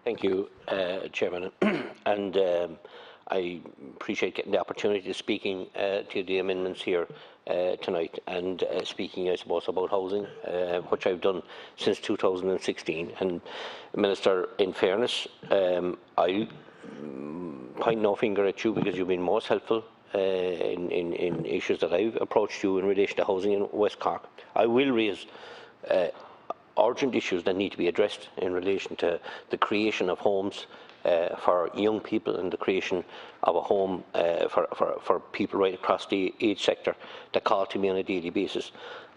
Thank you, Chairman. And I appreciate getting the opportunity of speaking to the amendments here tonight and speaking, I suppose, about housing, which I've done since 2016. And, Minister, in fairness, I point no finger at you because you've been most helpful in issues that I've approached you in relation to housing in West Cork. I will raise urgent issues that need to be addressed in relation to the creation of homes for young people and the creation of a home for people right across the age sector that call to me on a daily basis.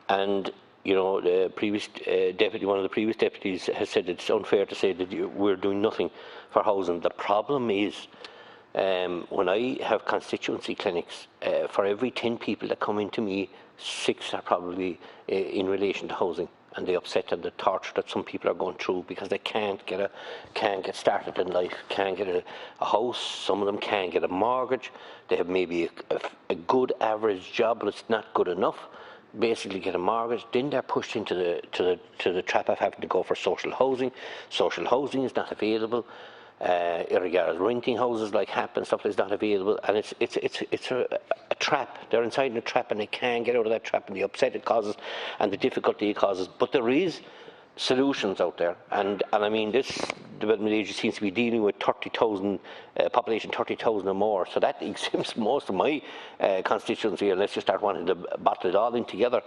And you know, the previous deputy, one of the previous deputies, has said it's unfair to say that we're doing nothing for housing. The problem is, when I have constituency clinics, for every 10 people that come into me, 6 are probably in relation to housing, and the upset and the torture that some people are going through because they can't get started in life, can't get a house. Some of them can't get a mortgage. They have maybe a good average job, but it's not good enough. Basically, get a mortgage. Then they're pushed into the trap of having to go for social housing. Social housing is not available. Renting houses like HAP and stuff is not available, and it's a trap. They're inside in a trap and they can't get out of that trap, and the upset it causes and the difficulty it causes. But there is solutions out there, and I mean, this development agency seems to be dealing with 30,000 population, 30,000 or more, so that exempts most of my constituency unless you start wanting to bottle it all in together,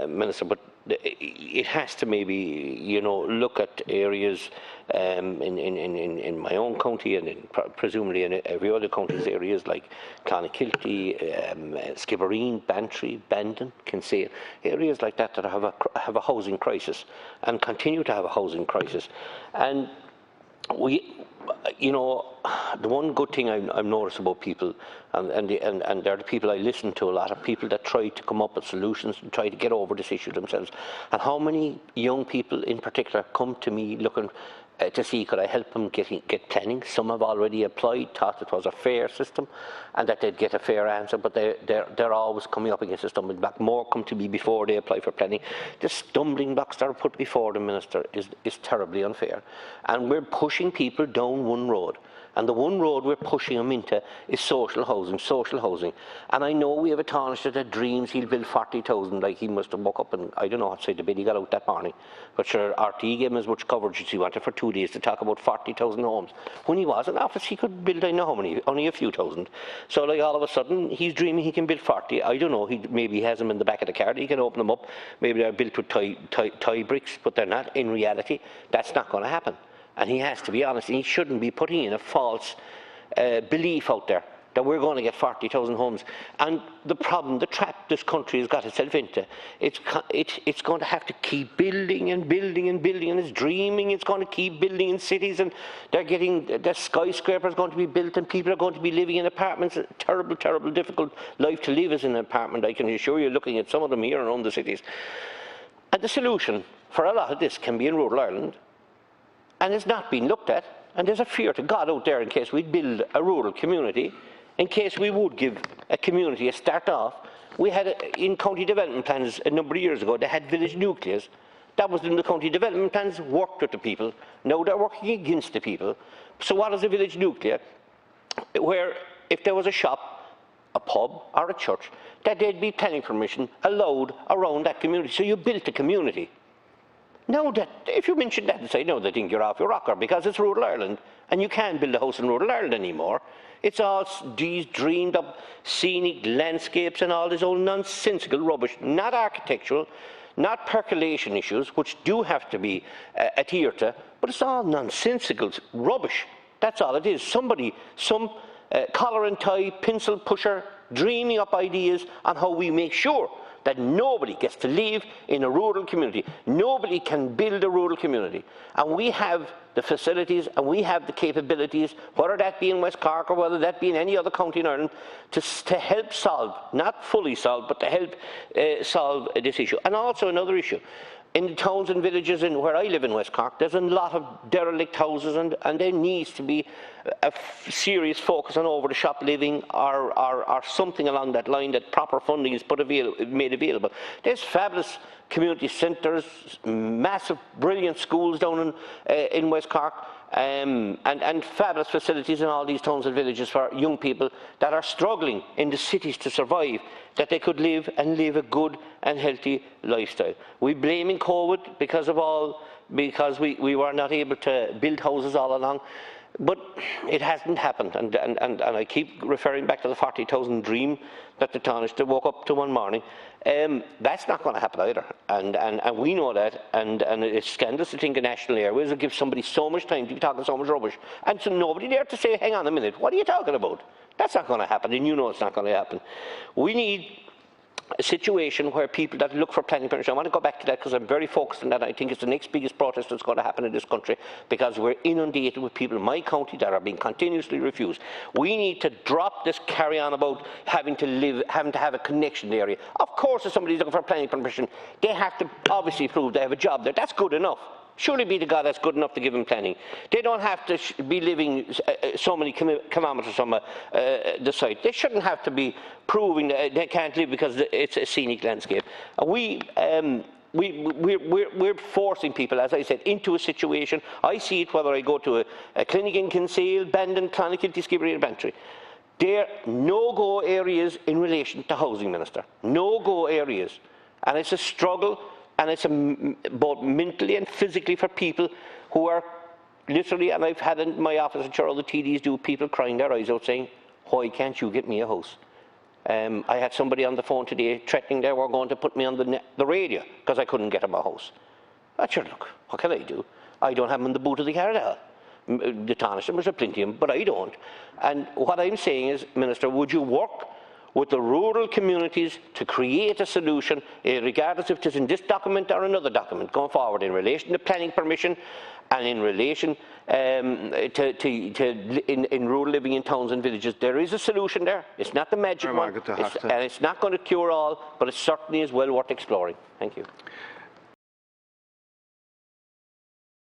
Minister. But it has to maybe, you know, look at areas in my own county and presumably in every other county's areas like Clonakilty, Skibbereen, Bantry, Bandon, Kinsale, areas like that that have a housing crisis and continue to have a housing crisis. And we, you know, the one good thing I've noticed about people, and they're the people I listen to a lot, of people that try to come up with solutions and try to get over this issue themselves. And how many young people in particular come to me looking to see could I help them get planning. Some have already applied, thought it was a fair system and that they'd get a fair answer, but they're always coming up against a stumbling block. More come to me before they apply for planning. The stumbling blocks that are put before the Minister is terribly unfair, and we're pushing people down one road. And the one road we're pushing them into is social housing, social housing. And I know we have a Taoiseach that dreams he'll build 40,000, like he must have woke up and I don't know what side the bed he got out that morning. But sure, RTE gave him as much coverage as he wanted for 2 days to talk about 40,000 homes. When he was in office, he could build, I know how many, only a few thousand. So like all of a sudden, he's dreaming he can build 40. I don't know, maybe he has them in the back of the car, he can open them up. Maybe they're built with tie bricks, but they're not. In reality, that's not going to happen. And he has to be honest, and he shouldn't be putting in a false belief out there that we're going to get 40,000 homes. And the problem, the trap this country has got itself into, it's going to have to keep building and building and building, and it's dreaming it's going to keep building in cities, and the skyscrapers going to be built, and people are going to be living in apartments. A terrible, terrible, difficult life to live as in an apartment, I can assure you, looking at some of them here around the cities. And the solution for a lot of this can be in rural Ireland, and it's not been looked at, and there's a fear to God out there in case we build a rural community, in case we would give a community a start off. We had, in county development plans a number of years ago, they had village nucleus. That was in the county development plans, worked with the people. Now they're working against the people. So what is a village nucleus? Where if there was a shop, a pub or a church, that there'd be planning permission allowed around that community. So you built a community. Now that, if you mention that and say, no, they think you're off your rocker because it's rural Ireland and you can't build a house in rural Ireland anymore. It's all these dreamed up scenic landscapes and all this old nonsensical rubbish, not architectural, not percolation issues, which do have to be adhered to, but it's all nonsensical rubbish. That's all it is. Some collar and tie, pencil pusher, dreaming up ideas on how we make sure that nobody gets to live in a rural community. Nobody can build a rural community. And we have the facilities and we have the capabilities, whether that be in West Cork or whether that be in any other county in Ireland, to help solve, not fully solve, but to help solve this issue. And also another issue. in the towns and villages in where I live in West Cork, there's a lot of derelict houses, and there needs to be a serious focus on over-the-shop living or something along that line, that proper funding is made available. There's fabulous community centres, massive, brilliant schools down in West Cork, and fabulous facilities in all these towns and villages for young people that are struggling in the cities to survive, that they could live a good and healthy lifestyle. We blaming COVID because we were not able to build houses all along. But it hasn't happened, and I keep referring back to the 40,000 dream that the Taoiseach woke up to one morning. That's not going to happen either, and we know that, and it's scandalous to think a national airways will give somebody so much time to be talking so much rubbish, and so nobody there to say, hang on a minute, what are you talking about? That's not going to happen, and you know it's not going to happen. We need a situation where people that look for planning permission, I want to go back to that because I'm very focused on that. I think it's the next biggest protest that's going to happen in this country, because we're inundated with people in my county that are being continuously refused. We need to drop this carry-on about having to have a connection area. Of course, if somebody's looking for planning permission, they have to obviously prove they have a job there. That's good enough. Surely be to God that's good enough to give them planning. They don't have to be living so many kilometres from the site. They shouldn't have to be proving that they can't live because it's a scenic landscape. We're forcing people, as I said, into a situation. I see it whether I go to a clinic in Kinsale, Bandon, Clonakilty, Skibbereen or Bantry. They're no-go areas in relation to housing, Minister. No-go areas. And it's a struggle. And it's both mentally and physically for people who are literally, and I've had in my office, I'm sure all the TDs do, people crying their eyes out saying, why can't you get me a house? I had somebody on the phone today threatening they were going to put me on the radio because I couldn't get him a house. I said, look, what can I do? I don't have them in the boot of the car at all. The Taoiseach must have plenty of them, but I don't. And what I'm saying is, Minister, would you work with the rural communities to create a solution, regardless if it's in this document or another document, going forward in relation to planning permission and in relation in rural living in towns and villages. There is a solution there. It's not the magic one, and it's not going to cure all, but it certainly is well worth exploring. Thank you.